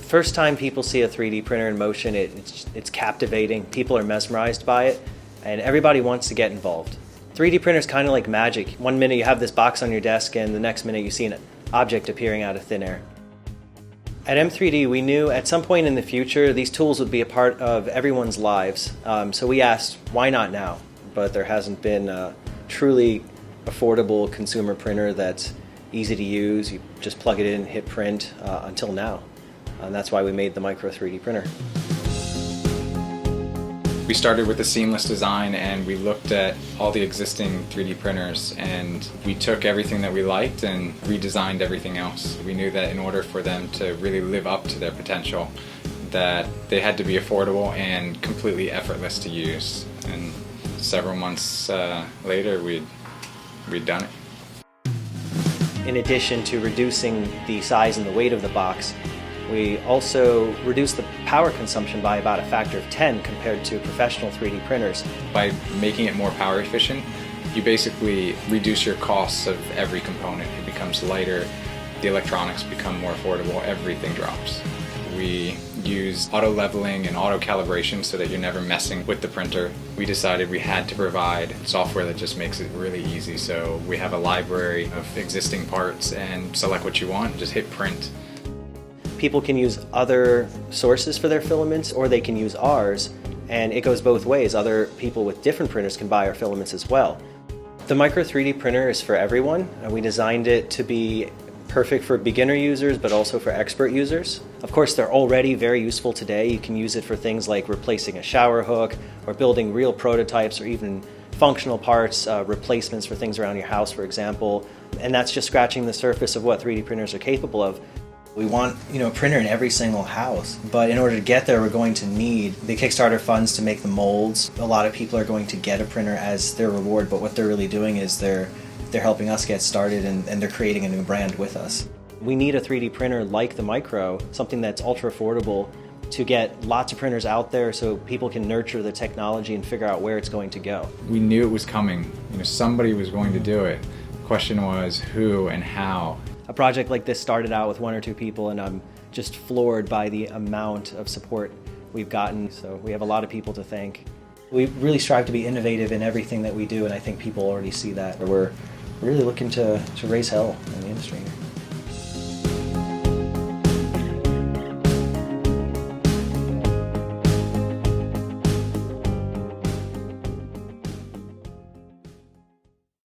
First time people see a 3D printer in motion, it's captivating. People are mesmerized by it, and everybody wants to get involved. 3D printer is kind of like magic. One minute you have this box on your desk, and the next minute you see an object appearing out of thin air. At M3D, we knew at some point in the future these tools would be a part of everyone's lives. So we asked, why not now? But there hasn't been a truly affordable consumer printer that's easy to use. You just plug it in, hit print until now. And that's why we made the Micro 3D printer. We started with a seamless design, and we looked at all the existing 3D printers, and we took everything that we liked and redesigned everything else. We knew that in order for them to really live up to their potential, that they had to be affordable and completely effortless to use. And several months later, we'd done it. In addition to reducing the size and the weight of the box, we also reduced the power consumption by about a factor of 10 compared to professional 3D printers. By making it more power efficient, you basically reduce your costs of every component. It becomes lighter, the electronics become more affordable, everything drops. We use auto leveling and auto calibration so that you're never messing with the printer. We decided we had to provide software that just makes it really easy. So we have a library of existing parts, and select what you want, just hit print. People can use other sources for their filaments, or they can use ours, and it goes both ways. Other people with different printers can buy our filaments as well. The Micro 3D printer is for everyone, and we designed it to be perfect for beginner users, but also for expert users. Of course, they're already very useful today. You can use it for things like replacing a shower hook, or building real prototypes, or even functional parts, replacements for things around your house, for example. And that's just scratching the surface of what 3D printers are capable of. We want, a printer in every single house, but in order to get there, we're going to need the Kickstarter funds to make the molds. A lot of people are going to get a printer as their reward, but what they're really doing is they're helping us get started, and they're creating a new brand with us. We need a 3D printer like the Micro, something that's ultra affordable, to get lots of printers out there so people can nurture the technology and figure out where it's going to go. We knew it was coming. Somebody was going to do it. The question was who and how. A project like this started out with 1 or 2 people, and I'm just floored by the amount of support we've gotten. So we have a lot of people to thank. We really strive to be innovative in everything that we do, and I think people already see that. We're really looking to raise hell in the industry here.